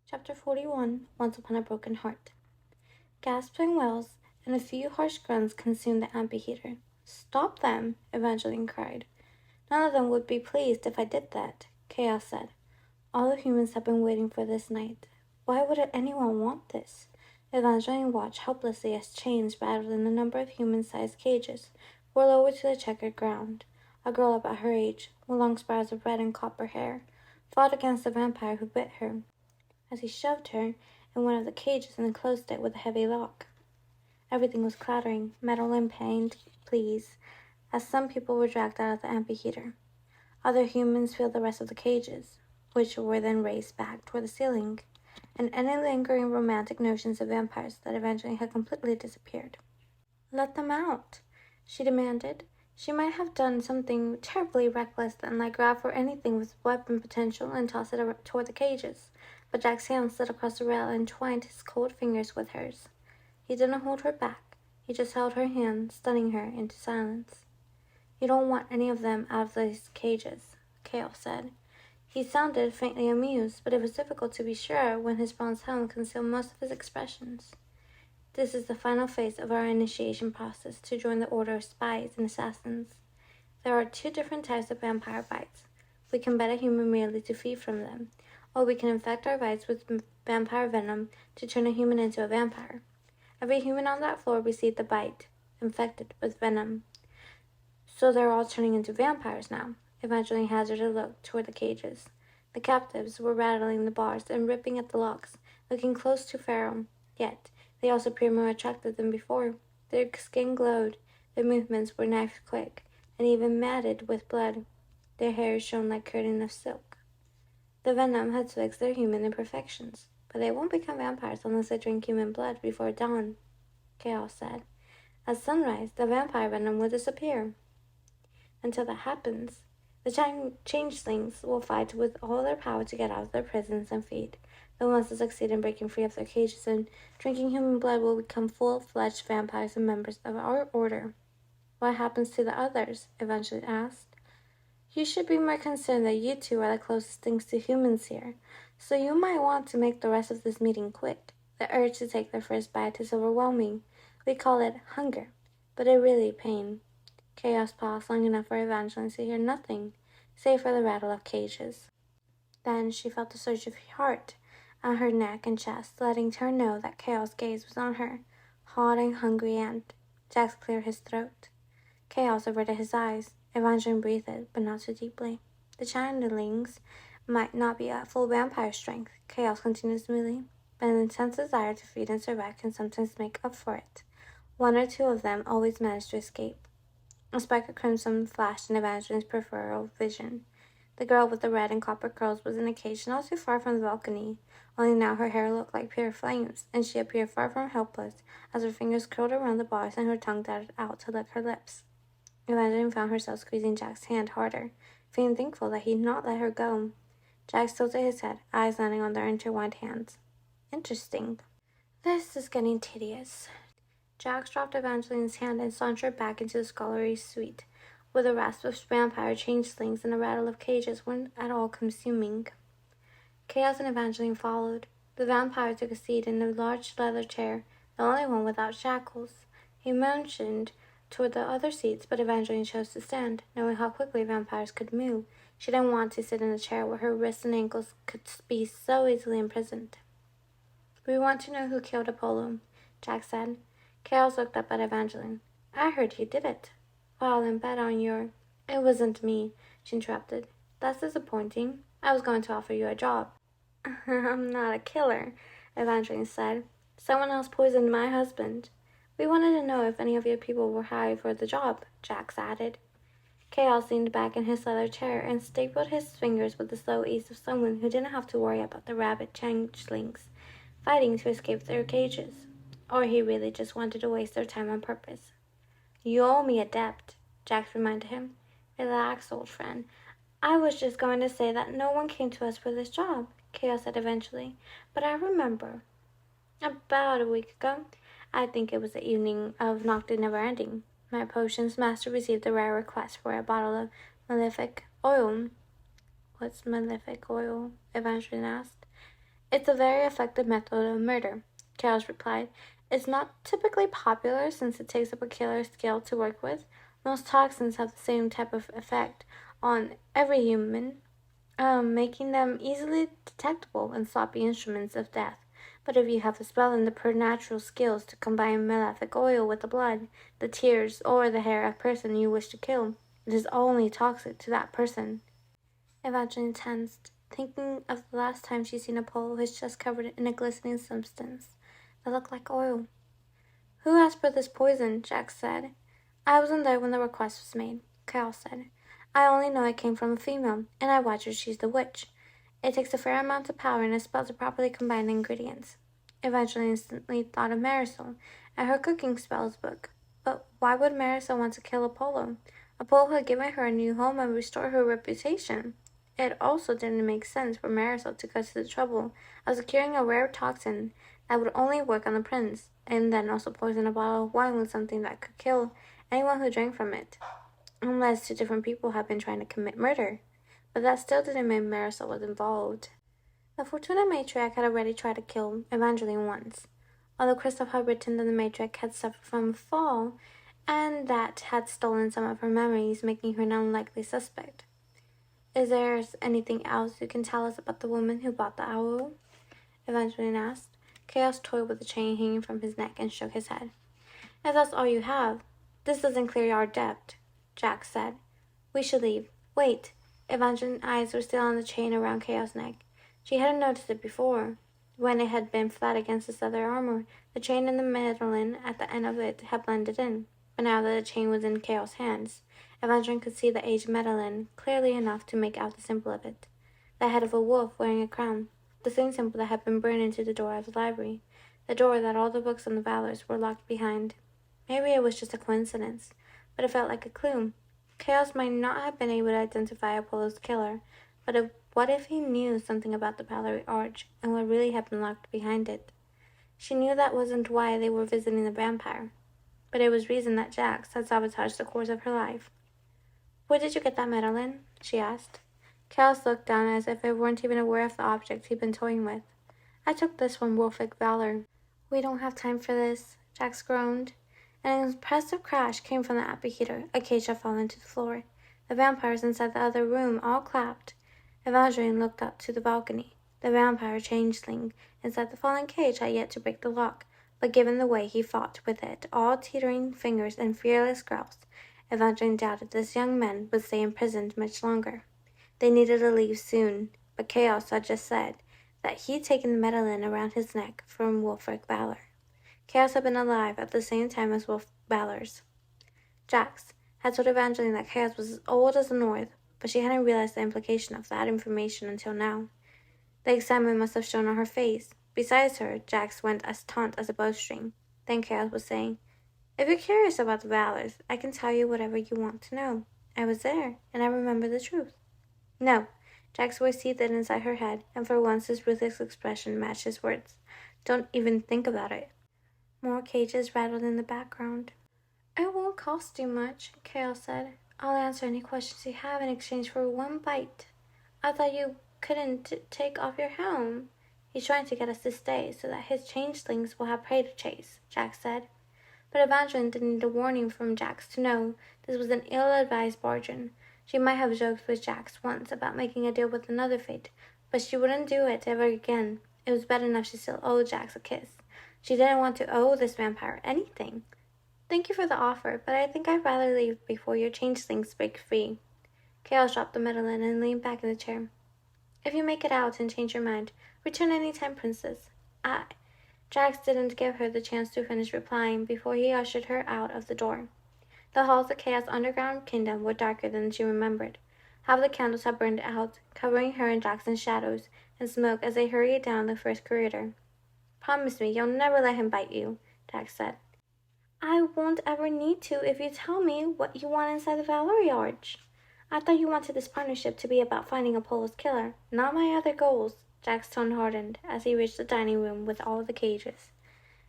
Chapter 41 Once Upon a Broken Heart. Gasping wails and a few harsh grunts consumed the amphitheater. "Stop them!" Evangeline cried. "None of them would be pleased if I did that," Chaos said. "All the humans have been waiting for this night. Why would anyone want this?" Evangeline watched helplessly as chains rattled in a number of human-sized cages were lowered to the checkered ground. A girl about her age, with long spirals of red and copper hair, fought against the vampire who bit her, as he shoved her in one of the cages and closed it with a heavy lock. Everything was clattering, metal and paint, please, as some people were dragged out of the amphitheater. Other humans filled the rest of the cages, which were then raised back toward the ceiling, and any lingering romantic notions of vampires that eventually had completely disappeared. "Let them out," she demanded. She might have done something terribly reckless then, like grab for anything with weapon potential and toss it toward the cages, but Jack's hand slid across the rail and entwined his cold fingers with hers. He didn't hold her back. He just held her hand, stunning her into silence. "You don't want any of them out of these cages," Chaos said. He sounded faintly amused, but it was difficult to be sure when his bronze helm concealed most of his expressions. "This is the final phase of our initiation process to join the Order of Spies and Assassins. There are 2 different types of vampire bites. We can bite a human merely to feed from them, or we can infect our bites with vampire venom to turn a human into a vampire. Every human on that floor received a bite, infected with venom. So they're all turning into vampires now." Evangeline hazarded a look toward the cages. The captives were rattling the bars and ripping at the locks, looking close to feral, yet they also appeared more attractive than before. Their skin glowed, their movements were knife-quick, and even matted with blood. Their hair shone like curtain of silk. The venom had fixed their human imperfections, but they won't become vampires unless they drink human blood before dawn, Chaos said. At sunrise, the vampire venom will disappear. Until that happens, the changelings will fight with all their power to get out of their prisons and feed. The ones that succeed in breaking free of their cages and drinking human blood will become full-fledged vampires and members of our order. "What happens to the others?" Evangeline asked. "You should be more concerned that you 2 are the closest things to humans here, so you might want to make the rest of this meeting quick. The urge to take their first bite is overwhelming. We call it hunger, but it really pain." Chaos paused long enough for Evangeline to hear nothing, save for the rattle of cages. Then she felt the surge of heart on her neck and chest, letting her know that Chaos' gaze was on her, hot and hungry, and Jax cleared his throat. Chaos averted his eyes. Evangeline breathed, but not too deeply. "The changelings might not be at full vampire strength," Chaos continued smoothly, "but an intense desire to feed and survive can sometimes make up for it. 1 or 2 of them always manage to escape." A spark of crimson flashed in Evangeline's peripheral vision. The girl with the red and copper curls was in a cage not too far from the balcony, only now her hair looked like pure flames, and she appeared far from helpless as her fingers curled around the bars and her tongue darted out to lick her lips. Evangeline found herself squeezing Jack's hand harder, feeling thankful that he'd not let her go. Jack tilted his head, eyes landing on their intertwined hands. "Interesting. This is getting tedious." Jax dropped Evangeline's hand and sauntered back into the scullery suite, where the rasp of vampire changelings and the rattle of cages weren't at all consuming. Chaos and Evangeline followed. The vampire took a seat in a large leather chair, the only one without shackles. He motioned toward the other seats, but Evangeline chose to stand, knowing how quickly vampires could move. She didn't want to sit in a chair where her wrists and ankles could be so easily imprisoned. "We want to know who killed Apollo," Jack said. Chaos looked up at Evangeline. "I heard you did it." "Well, then bet on your—" "It wasn't me," she interrupted. "That's disappointing. I was going to offer you a job." "I'm not a killer," Evangeline said. "Someone else poisoned my husband." "We wanted to know if any of your people were hired for the job," Jax added. Chaos leaned back in his leather chair and stapled his fingers with the slow ease of someone who didn't have to worry about the rabid changelings fighting to escape their cages. Or he really just wanted to waste their time on purpose. "You owe me a debt," Jax reminded him. "Relax, old friend. I was just going to say that no one came to us for this job," Chaos said eventually. "But I remember. About a week ago, I think it was the evening of Nocturne Never Ending, my potions master received a rare request for a bottle of malefic oil." "What's malefic oil?" Evangeline asked. It's a very effective method of murder, Chaos replied. It's not typically popular since it takes up a killer's skill to work with. Most toxins have the same type of effect on every human, making them easily detectable and sloppy instruments of death. But if you have the spell and the preternatural skills to combine malefic oil with the blood, the tears, or the hair of a person you wish to kill, it is only toxic to that person. Evangeline tensed, thinking of the last time she'd seen Apollo, his chest covered in a glistening substance that looked like oil. Who asked for this poison? Jack said. I wasn't there when the request was made, Kyle said. I only know it came from a female, and I wager she's the witch. It takes a fair amount of power and a spell to properly combine the ingredients. Evangeline instantly thought of Marisol and her cooking spells book. But why would Marisol want to kill Apollo? Apollo had given her a new home and restored her reputation. It also didn't make sense for Marisol to go to the trouble of securing a rare toxin that would only work on the prince, and then also poison a bottle of wine with something that could kill anyone who drank from it. Unless two different people had been trying to commit murder. But that still didn't mean Marisol was involved. The Fortuna matriarch had already tried to kill Evangeline once, although Kristoff had written that the matriarch had suffered from a fall, and that had stolen some of her memories, making her an unlikely suspect. Is there anything else you can tell us about the woman who bought the owl? Evangeline asked. Chaos toyed with the chain hanging from his neck and shook his head. If that's all you have, this doesn't clear our debt, Jack said. We should leave. Wait. Evangeline's eyes were still on the chain around Chaos' neck. She hadn't noticed it before. When it had been flat against his leather armor, the chain and the medallion at the end of it had blended in. But now that the chain was in Chaos' hands, Evangeline could see the aged medallion clearly enough to make out the symbol of it. The head of a wolf wearing a crown, the same symbol that had been burned into the door of the library, the door that all the books on the Valors were locked behind. Maybe it was just a coincidence, but it felt like a clue. Chaos might not have been able to identify Apollo's killer, but what if he knew something about the Valerie Arch and what really had been locked behind it? She knew that wasn't why they were visiting the vampire, but it was reason that Jax had sabotaged the course of her life. Where did you get that medallion? She asked. Chaos looked down as if it weren't even aware of the object he'd been toying with. I took this from Wolfic Valor. We don't have time for this, Jax groaned. An impressive crash came from the amphitheater. A cage had fallen to the floor. The vampires inside the other room all clapped. Evangeline looked up to the balcony. The vampire changeling inside the fallen cage had yet to break the lock, but given the way he fought with it, all teetering fingers and fearless growls, Evangeline doubted this young man would stay imprisoned much longer. They needed to leave soon, but Chaos had just said that he'd taken the medallion around his neck from Wolfric Valor. Chaos had been alive at the same time as Wolf Valor's. Jax had told Evangeline that Chaos was as old as the North, but she hadn't realized the implication of that information until now. The excitement must have shown on her face. Besides her, Jax went as taut as a bowstring. Then Chaos was saying, If you're curious about the Valors, I can tell you whatever you want to know. I was there, and I remember the truth. No. Jack's voice seethed inside her head, and for once his ruthless expression matched his words. Don't even think about it. More cages rattled in the background. It won't cost you much, Chaos said. I'll answer any questions you have in exchange for one bite. I thought you couldn't take off your helm. He's trying to get us to stay so that his changelings will have prey to chase, Jack said. But Evangeline didn't need a warning from Jax to know this was an ill-advised bargain. She might have joked with Jax once about making a deal with another fate, but she wouldn't do it ever again. It was bad enough she still owed Jax a kiss. She didn't want to owe this vampire anything. Thank you for the offer, but I think I'd rather leave before your changelings break free. Chaos dropped the medallion and leaned back in the chair. If you make it out and change your mind, return any time, Princess. Jax didn't give her the chance to finish replying before he ushered her out of the door. The halls of Chaos' underground kingdom were darker than she remembered. Half the candles had burned out, covering her and Jax in shadows and smoke as they hurried down the first corridor. Promise me you'll never let him bite you, Jax said. I won't ever need to if you tell me what you want inside the Valerie Arch. I thought you wanted this partnership to be about finding Apollo's killer, not my other goals. Jack's tone hardened as he reached the dining room with all the cages.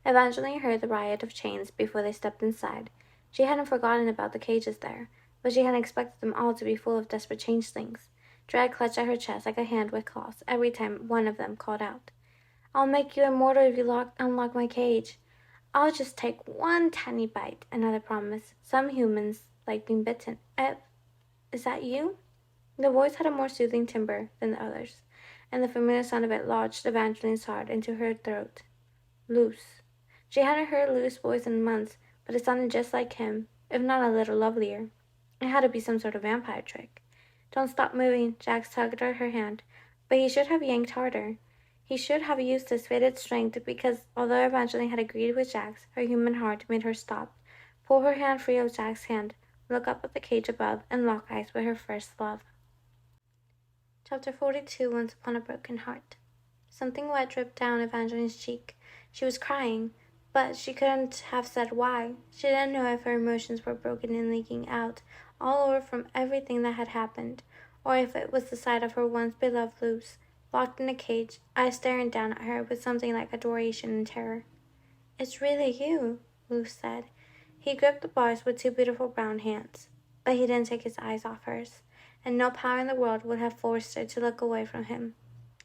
Evangeline heard the riot of chains before they stepped inside. She hadn't forgotten about the cages there, but she hadn't expected them all to be full of desperate changelings. Dread clutched at her chest like a hand with claws every time one of them called out. I'll make you immortal if you unlock my cage. I'll just take one tiny bite, another promised. Some humans like being bitten. Is that you? The voice had a more soothing timbre than the others, and the familiar sound of it lodged Evangeline's heart into her throat. Luce. She hadn't heard Luce's voice in months, but it sounded just like him, if not a little lovelier. It had to be some sort of vampire trick. Don't stop moving, Jax tugged at her hand, but he should have yanked harder. He should have used his fated strength because, although Evangeline had agreed with Jax, her human heart made her stop, pull her hand free of Jax's hand, look up at the cage above, and lock eyes with her first love. Chapter 42. Once Upon a Broken Heart. Something wet dripped down Evangeline's cheek. She was crying, but she couldn't have said why. She didn't know if her emotions were broken and leaking out all over from everything that had happened, or if it was the sight of her once beloved Luce, locked in a cage, eyes staring down at her with something like adoration and terror. "It's really you," Luce said. He gripped the bars with two beautiful brown hands, but he didn't take his eyes off hers, and no power in the world would have forced her to look away from him.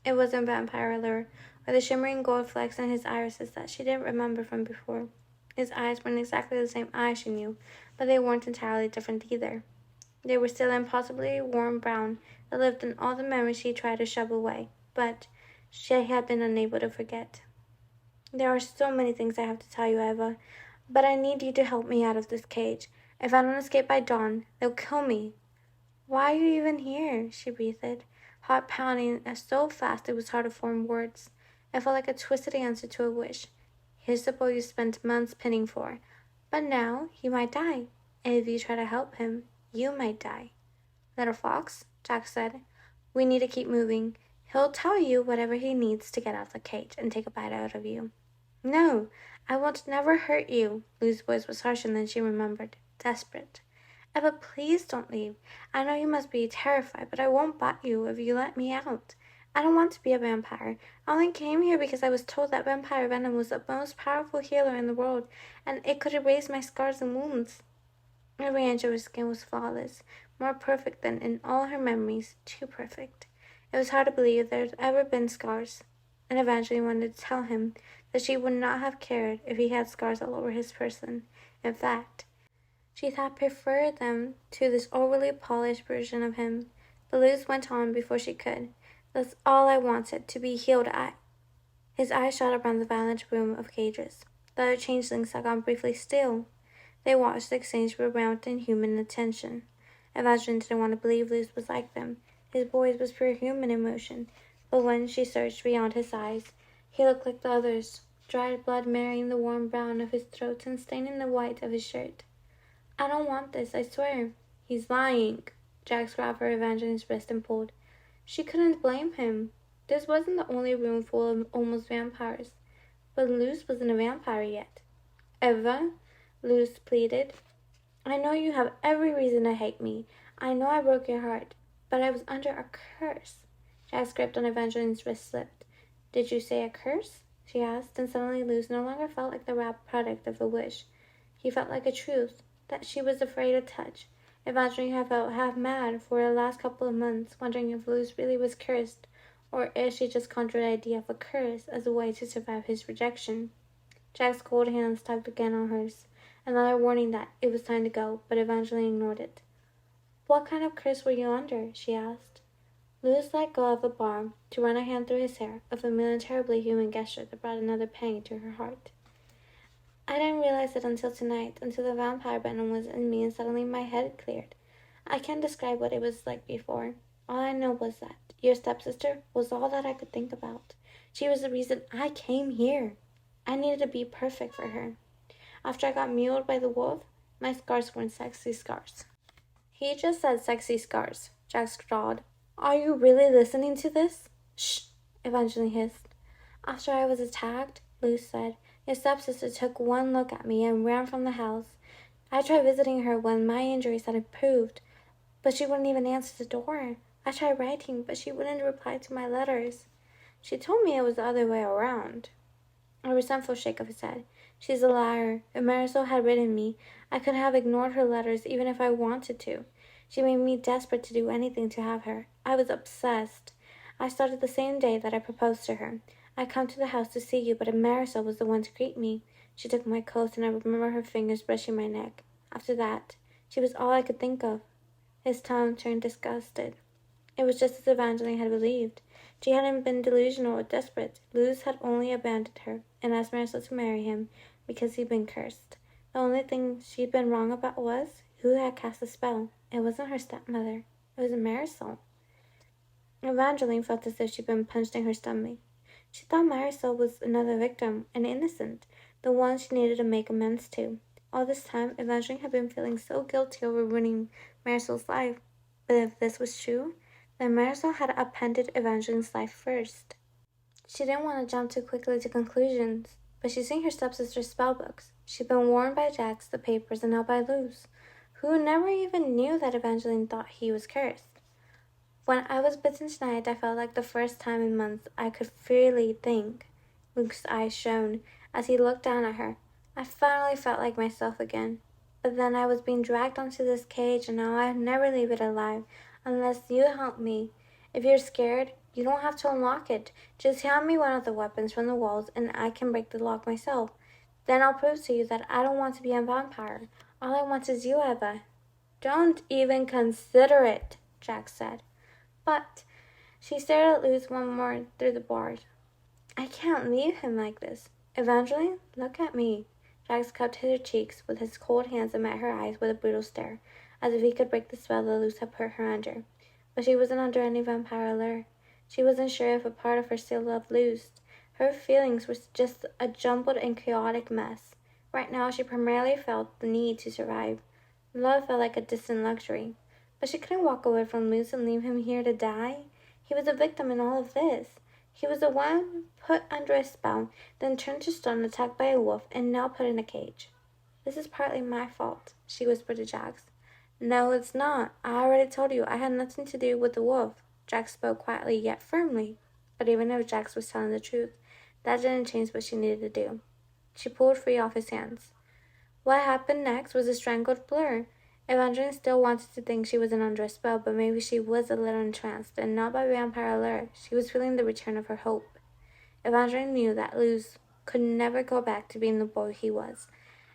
It wasn't vampire allure, or the shimmering gold flecks in his irises that she didn't remember from before. His eyes weren't exactly the same eyes she knew, but they weren't entirely different either. They were still impossibly warm brown that lived in all the memories she tried to shove away, but she had been unable to forget. "There are so many things I have to tell you, Eva, but I need you to help me out of this cage. If I don't escape by dawn, they'll kill me." "Why are you even here?" she breathed, heart pounding so fast it was hard to form words. It felt like a twisted answer to a wish. Here's the boy you spent months pinning for, but now he might die. And if you try to help him, you might die. "Little fox," Jack said, "we need to keep moving. He'll tell you whatever he needs to get out of the cage and take a bite out of you." "No, I won't never hurt you." Lou's voice was harsher than she remembered, desperate. "Eva, please don't leave. I know you must be terrified, but I won't bite you if you let me out. I don't want to be a vampire. I only came here because I was told that vampire venom was the most powerful healer in the world, and it could erase my scars and wounds." Every inch of her skin was flawless, more perfect than in all her memories, too perfect. It was hard to believe there had ever been scars, and Evangeline wanted to tell him that she would not have cared if he had scars all over his person. In fact, she thought preferred them to this overly polished version of him. But Luz went on before she could. "That's all I wanted, to be healed." His eyes shot around the violent room of cages. The other changelings had gone briefly still. They watched the exchange with rapt inhuman attention. Evangeline didn't want to believe Luz was like them. His voice was pure human emotion, but when she searched beyond his eyes, he looked like the others, dried blood marrying the warm brown of his throat and staining the white of his shirt. "I don't want this, I swear." "He's lying." Jax grabbed her Evangeline's wrist and pulled. She couldn't blame him. This wasn't the only room full of almost vampires, but Luz wasn't a vampire yet. "Eva," Luz pleaded, "I know you have every reason to hate me. I know I broke your heart, but I was under a curse." Jack's grip on Evangeline's wrist slipped. "Did you say a curse?" she asked, and suddenly Luz no longer felt like the wrapped product of a wish. He felt like a truth that she was afraid to touch. Evangeline had felt half mad for the last couple of months, wondering if Luz really was cursed, or if she just conjured the idea of a curse as a way to survive his rejection. Jack's cold hands tugged again on hers, another warning that it was time to go, but Evangeline ignored it. "What kind of curse were you under?" she asked. Luz let go of the bar to run her hand through his hair, a familiar and terribly human gesture that brought another pang to her heart. "I didn't realize it until tonight, until the vampire venom was in me and suddenly my head cleared. I can't describe what it was like before. All I know was that your stepsister was all that I could think about. She was the reason I came here. I needed to be perfect for her. After I got mauled by the wolf, my scars weren't sexy scars." "He just said sexy scars," Jax drawled. "Are you really listening to this?" "Shh," Evangeline hissed. "After I was attacked," Luz said, "your stepsister took one look at me and ran from the house. I tried visiting her when my injuries had improved, but she wouldn't even answer the door. I tried writing, but she wouldn't reply to my letters. She told me it was the other way around." A resentful shake of his head. "She's a liar. If Marisol had written me, I could have ignored her letters even if I wanted to. She made me desperate to do anything to have her. I was obsessed. I started the same day that I proposed to her. I come to the house to see you, but Marisol was the one to greet me. She took my coat, and I remember her fingers brushing my neck. After that, she was all I could think of." His tone turned disgusted. It was just as Evangeline had believed. She hadn't been delusional or desperate. Luz had only abandoned her and asked Marisol to marry him because he'd been cursed. The only thing she'd been wrong about was who had cast the spell. It wasn't her stepmother. It was Marisol. Evangeline felt as if she'd been punched in her stomach. She thought Marisol was another victim, an innocent, the one she needed to make amends to. All this time, Evangeline had been feeling so guilty over ruining Marisol's life. But if this was true, then Marisol had upended Evangeline's life first. She didn't want to jump too quickly to conclusions, but she'd seen her stepsister's spellbooks. She'd been warned by Jax, the papers, and now by Luz, who never even knew that Evangeline thought he was cursed. When I was bitten tonight, I felt like the first time in months I could freely think. Luke's eyes shone as he looked down at her. I finally felt like myself again. But then I was being dragged onto this cage, and now I'd never leave it alive unless you help me. If you're scared, you don't have to unlock it. Just hand me one of the weapons from the walls, and I can break the lock myself. Then I'll prove to you that I don't want to be a vampire. All I want is you, Eva." "Don't even consider it," Jax said. But she stared at Luz one more through the bars. "I can't leave him like this. Evangeline, look at me." Jax cupped her cheeks with his cold hands and met her eyes with a brutal stare, as if he could break the spell that Luz had put her under. But she wasn't under any vampire allure. She wasn't sure if a part of her still loved Luz. Her feelings were just a jumbled and chaotic mess. Right now, she primarily felt the need to survive. Love felt like a distant luxury. But she couldn't walk away from Luz and leave him here to die. He was a victim in all of this. He was the one put under a spell, then turned to stone, attacked by a wolf, and now put in a cage. "This is partly my fault," she whispered to Jax. "No, it's not. I already told you I had nothing to do with the wolf." Jax spoke quietly yet firmly. But even if Jax was telling the truth, that didn't change what she needed to do. She pulled free off his hands. What happened next was a strangled blur. Evangeline still wanted to think she wasn't under a spell, but maybe she was a little entranced, and not by vampire allure. She was feeling the return of her hope. Evangeline knew that Luz could never go back to being the boy he was,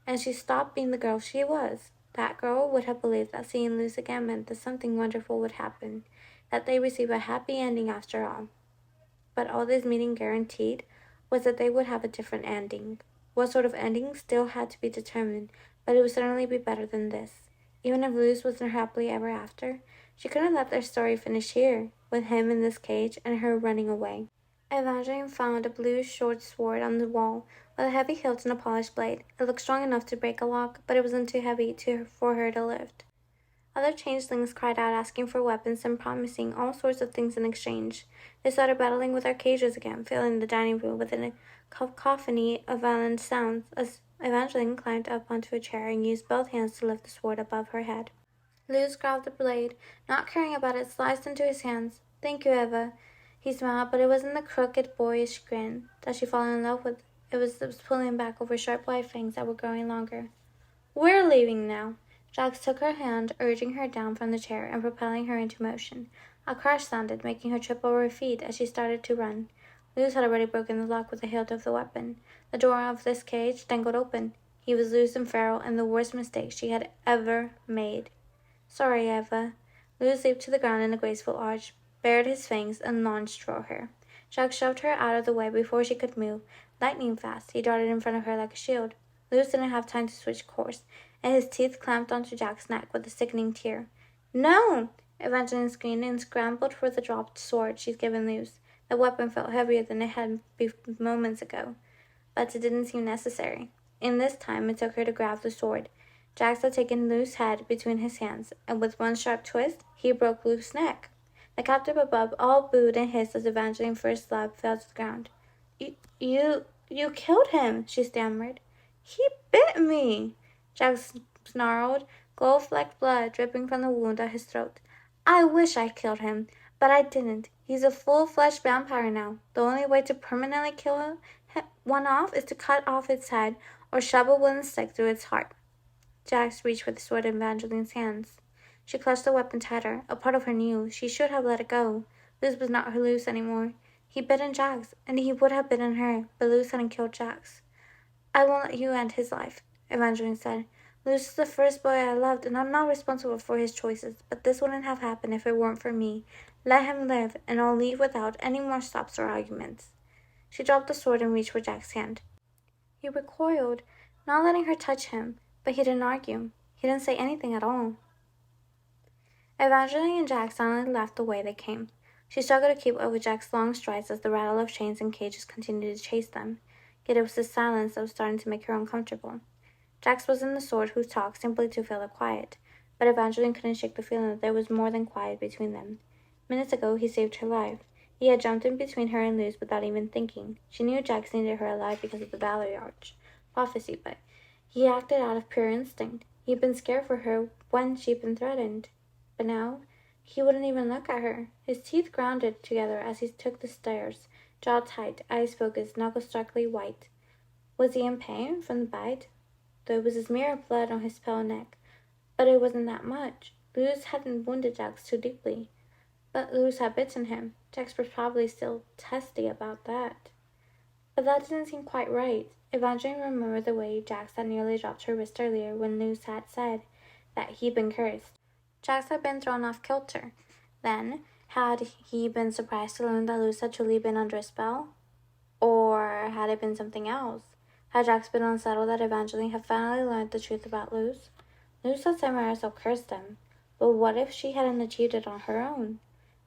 and she stopped being the girl she was. That girl would have believed that seeing Luz again meant that something wonderful would happen, that they receive a happy ending after all. But all this meeting guaranteed was that they would have a different ending. What sort of ending still had to be determined, but it would certainly be better than this. Even if Luz wasn't happily ever after, she couldn't let their story finish here, with him in this cage and her running away. Evangeline found a blue short sword on the wall with a heavy hilt and a polished blade. It looked strong enough to break a lock, but it wasn't too heavy for her to lift. Other changelings cried out, asking for weapons and promising all sorts of things in exchange. They started battling with our cages again, filling the dining room with a cacophony of violent sounds as Evangeline climbed up onto a chair and used both hands to lift the sword above her head. Luz grabbed the blade, not caring about it, sliced into his hands. "Thank you, Eva." He smiled, but it wasn't the crooked, boyish grin that she'd fallen in love with. It was pulling back over sharp white fangs that were growing longer. "We're leaving now." Jax took her hand, urging her down from the chair and propelling her into motion. A crash sounded, making her trip over her feet as she started to run. Luz had already broken the lock with the hilt of the weapon. The door of this cage dangled open. He was loose and feral, and the worst mistake she had ever made. "Sorry, Eva." Luz leaped to the ground in a graceful arch, bared his fangs, and launched toward her. Jax shoved her out of the way before she could move. Lightning fast, he darted in front of her like a shield. Luz didn't have time to switch course, and his teeth clamped onto Jack's neck with a sickening tear. "No!" Evangeline screamed and scrambled for the dropped sword she'd given Luz. The weapon felt heavier than it had moments ago, but it didn't seem necessary. In this time, it took her to grab the sword. Jax had taken Luz's head between his hands, and with one sharp twist, he broke Luz's neck. The captive above all booed and hissed as Evangeline's first love fell to the ground. You killed him," she stammered. "He bit me," Jax snarled, gold-flecked blood dripping from the wound at his throat. "I wish I killed him, but I didn't. He's a full-fledged vampire now. The only way to permanently kill one off is to cut off its head or shove a wooden stick through its heart." Jax reached for the sword in Evangeline's hands. She clutched the weapon tighter. A part of her knew she should have let it go. Luz was not her Luz anymore. He bitten Jax, and he would have bitten her, but Luz hadn't killed Jax. I won't let you end his life, Evangeline said. Luz is the first boy I loved, and I'm not responsible for his choices, but this wouldn't have happened if it weren't for me. Let him live, and I'll leave without any more stops or arguments. She dropped the sword and reached for Jack's hand. He recoiled, not letting her touch him, but he didn't argue. He didn't say anything at all. Evangeline and Jack silently left the way they came. She struggled to keep up with Jack's long strides as the rattle of chains and cages continued to chase them. Yet it was the silence that was starting to make her uncomfortable. Jax wasn't the sort who talked simply to fill the quiet, but Evangeline couldn't shake the feeling that there was more than quiet between them. Minutes ago, he saved her life. He had jumped in between her and Luz without even thinking. She knew Jax needed her alive because of the Balayage prophecy, but he acted out of pure instinct. He'd been scared for her when she'd been threatened. But now, he wouldn't even look at her. His teeth grounded together as he took the stairs, jaw tight, eyes focused, knuckles starkly white. Was he in pain from the bite? There was a smear of blood on his pale neck, but it wasn't that much. Luz hadn't wounded Jax too deeply. But Luz had bitten him. Jax was probably still testy about that. But that didn't seem quite right. Evangeline remembered the way Jax had nearly dropped her wrist earlier when Luz had said that he'd been cursed. Jax had been thrown off kilter. Then, had he been surprised to learn that Luz had truly been under a spell? Or had it been something else? Had Jax been unsettled that Evangeline had finally learned the truth about Luz? Luz had said Marisol cursed him, but what if she hadn't achieved it on her own?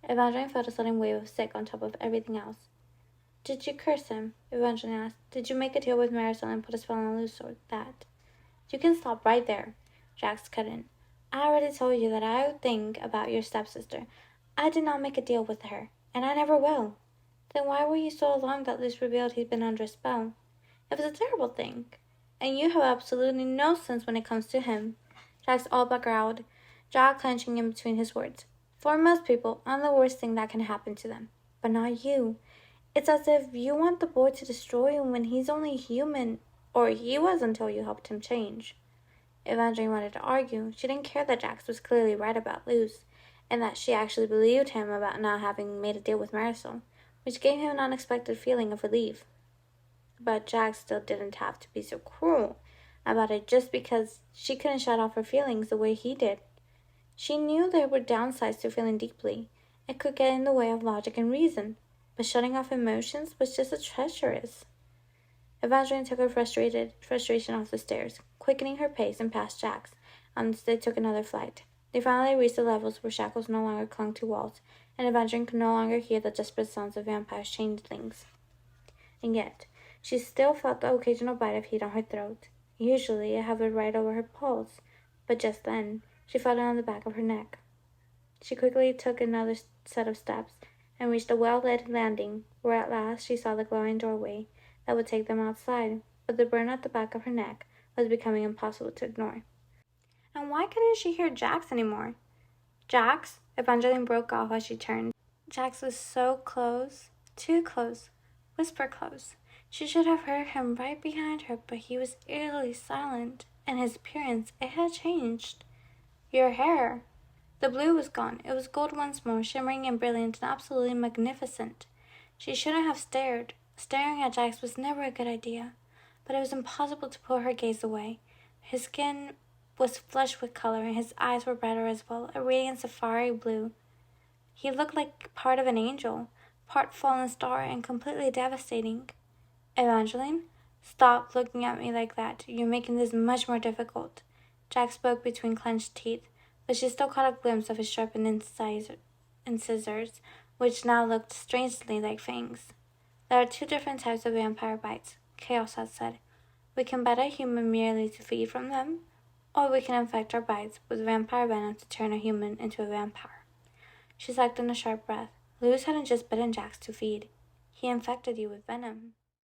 Evangeline felt a sudden wave of sick on top of everything else. Did you curse him? Evangeline asked. Did you make a deal with Marisol and put a spell on Luz or that? You can stop right there, Jax cut in. I already told you that I think about your stepsister. I did not make a deal with her, and I never will. Then why were you so alarmed that Luz revealed he'd been under a spell? It was a terrible thing, and you have absolutely no sense when it comes to him. Jax all but growled, jaw clenching in between his words. For most people, I'm the worst thing that can happen to them, but not you. It's as if you want the boy to destroy him when he's only human, or he was until you helped him change. Evangeline wanted to argue. She didn't care that Jax was clearly right about Luz, and that she actually believed him about not having made a deal with Marisol, which gave him an unexpected feeling of relief. But Jax still didn't have to be so cruel about it just because she couldn't shut off her feelings the way he did. She knew there were downsides to feeling deeply. It could get in the way of logic and reason, but shutting off emotions was just a treacherous. Evangeline took her frustration off the stairs, quickening her pace and past Jax, and they took another flight. They finally reached the levels where shackles no longer clung to walls, and Evangeline could no longer hear the desperate sounds of vampires' changelings. And yet, she still felt the occasional bite of heat on her throat. Usually it hovered right over her pulse, but just then, she felt it on the back of her neck. She quickly took another set of steps and reached a well-lit landing, where at last she saw the glowing doorway that would take them outside, but the burn at the back of her neck was becoming impossible to ignore. And why couldn't she hear Jax anymore? Jax? Evangeline broke off as she turned. Jax was so close, too close, whisper close. She should have heard him right behind her, but he was eerily silent, and his appearance, it had changed. Your hair. The blue was gone. It was gold once more, shimmering and brilliant and absolutely magnificent. She shouldn't have stared. Staring at Jax was never a good idea, but it was impossible to pull her gaze away. His skin was flushed with color, and his eyes were brighter as well, a radiant safari blue. He looked like part of an angel, part fallen star, and completely devastating. Evangeline, stop looking at me like that. You're making this much more difficult. Jack spoke between clenched teeth, but she still caught a glimpse of his sharpened incisors, which now looked strangely like fangs. There are two different types of vampire bites, Chaos had said. We can bite a human merely to feed from them, or we can infect our bites with vampire venom to turn a human into a vampire. She sucked in a sharp breath. Luz hadn't just bitten Jax to feed. He infected you with venom.